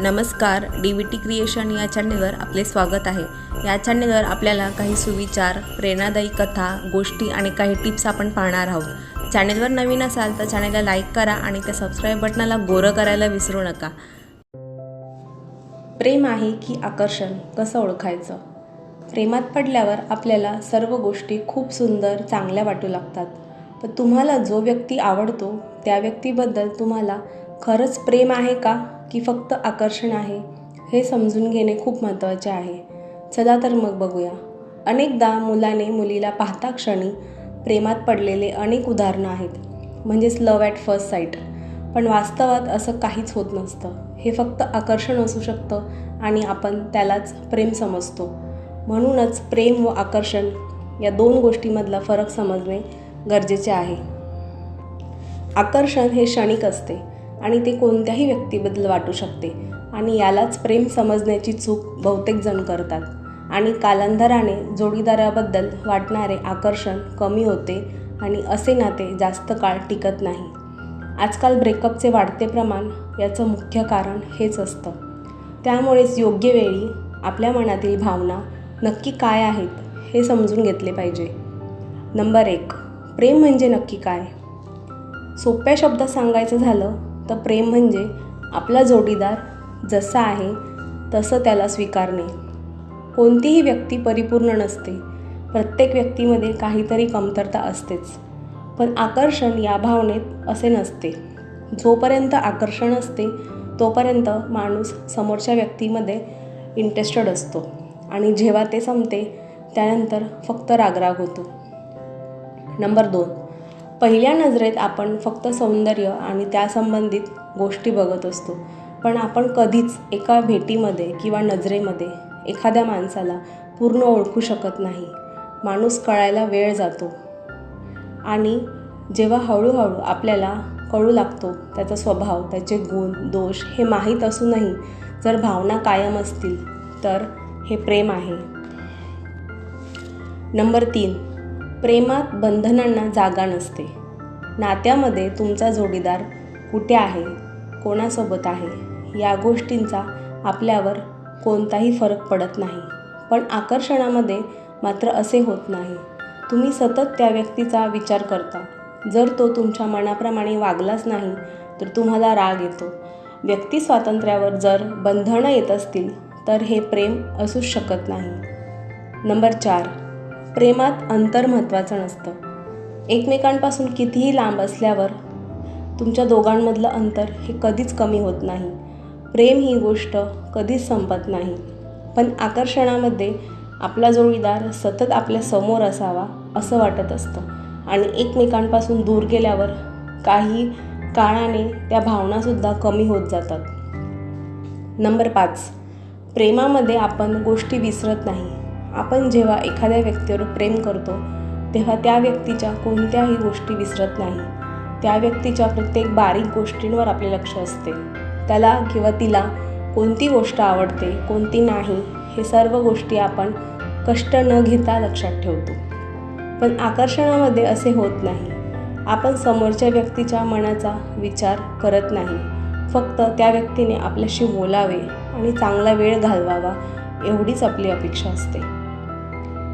नमस्कार, DVT creation या चॅनेलवर आपले स्वागत आहे। या चॅनेलवर आपल्याला काही सुविचार, प्रेरणादायी कथा, गोष्टी आणि काही टिप्स आपण पाहणार आहोत। चॅनेलवर नवीन असाल तर चॅनेलला लाईक करा आणि त्या सबस्क्राइब बटनाला गोरं करायला विसरू नका। प्रेम आहे की आकर्षण, कसं ओळखायचं? प्रेमात पडल्यावर आपल्याला सर्व गोष्टी खूप सुंदर, चांगल्या वाटू लागतात। पण तुम्हाला जो व्यक्ती आवडतो त्या व्यक्तीबद्दल तुम्हाला खरंच प्रेम आहे का की फक्त आकर्षण आहे, हे समजून घेणे खूप महत्त्वाचे आहे। चला तर मग बघूया। अनेकदा मुलाने मुलीला पाहता क्षणी प्रेमात पडलेले अनेक उदाहरणं आहेत, म्हणजेच लव्ह ॲट फर्स्ट साईट। पण वास्तवात असं काहीच होत नसतं। हे फक्त आकर्षण असू शकतं आणि आपण त्यालाच प्रेम समजतो। म्हणूनच प्रेम व आकर्षण या दोन गोष्टींमधला फरक समजणे गरजेचे आहे। आकर्षण हे क्षणिक असते आणि ते कोणत्याही व्यक्तीबद्दल वाटू शकते आणि यालाच प्रेम समजण्याची चूक बहुतेक जण करतात आणि कालांतराने जोडीदाराबद्दल वाटणारे आकर्षण कमी होते आणि असे नाते जास्त काळ टिकत नाही। आजकाल ब्रेकअपचे वाढते प्रमाण याचं मुख्य कारण हेच असतं। त्यामुळेच योग्य वेळी आपल्या मनातील भावना नक्की काय आहेत हे समजून घेतले पाहिजे। नंबर 1, प्रेम म्हणजे नक्की काय? सोप्या शब्दात सांगायचं झालं तर प्रेम म्हणजे आपला जोडीदार जसा आहे तसं त्याला स्वीकारणे। कोणतीही व्यक्ती परिपूर्ण नसते, प्रत्येक व्यक्तीमध्ये काहीतरी कमतरता असतेच। पण आकर्षण या भावनेत असे नसते। जोपर्यंत आकर्षण असते तोपर्यंत माणूस समोरच्या व्यक्तीमध्ये इंटरेस्टेड असतो आणि जेव्हा ते संपते त्यानंतर फक्त रागराग होतो। नंबर 2, पहिल्या नजरेत आपण फक्त सौंदर्य आणि त्यासंबंधित गोष्टी बघत असतो, पण आपण कधीच एका भेटीमध्ये किंवा नजरेमध्ये एखाद्या माणसाला पूर्ण ओळखू शकत नाही। माणूस कळायला वेळ जातो आणि जेव्हा हळूहळू आपल्याला कळू लागतो त्याचा स्वभाव, त्याचे गुण, दोष हे माहीत असूनही जर भावना कायम असतील तर हे प्रेम आहे। नंबर 3, प्रेमात बंधनांना जागा नसते। नात्यामध्ये तुमचा जोडीदार कुठे आहे, कोणासोबत आहे या गोष्टींचा आपल्यावर कोणताही फरक पडत नाही। पण आकर्षणामध्ये मात्र असे होत नाही। तुम्ही सतत त्या व्यक्तीचा विचार करता। जर तो तुमच्या मनाप्रमाणे वागलाच नाही तर तुम्हाला राग येतो। व्यक्ती स्वातंत्र्यावर जर बंधनं येत असतील तर हे प्रेम असूच शकत नाही। नंबर 4, प्रेमात अंतर महत्त्वाचं नसतं। एकमेकांपासून कितीही लांब असल्यावर तुमच्या दोघांमधलं अंतर हे कधीच कमी होत नाही। प्रेम ही गोष्ट कधीच संपत नाही। पण आकर्षणामध्ये आपला जोडीदार सतत आपल्या समोर असावा असं वाटत असतं आणि एकमेकांपासून दूर गेल्यावर काही काळाने त्या भावनासुद्धा कमी होत जातात। नंबर 5, प्रेमामध्ये आपण गोष्टी विसरत नाही। आपण जेव्हा एखाद्या व्यक्तीवर प्रेम करतो तेव्हा त्या व्यक्तीच्या कोणत्याही गोष्टी विसरत नाही। त्या व्यक्तीच्या प्रत्येक बारीक गोष्टींवर आपले लक्ष असते। त्याला किंवा तिला कोणती गोष्ट आवडते, कोणती नाही हे सर्व गोष्टी आपण कष्ट न घेता लक्षात ठेवतो। पण आकर्षणामध्ये असे होत नाही। आपण समोरच्या व्यक्तीच्या मनाचा विचार करत नाही, फक्त त्या व्यक्तीने आपल्याशी बोलावे आणि चांगला वेळ घालवावा एवढीच आपली अपेक्षा असते।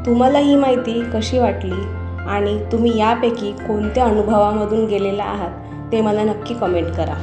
तुम्हाला ही माहिती कशी वाटली आणि तुम्ही यापैकी कोणत्या अनुभवामधून गेलेला आहात ते मला नक्की कमेंट करा।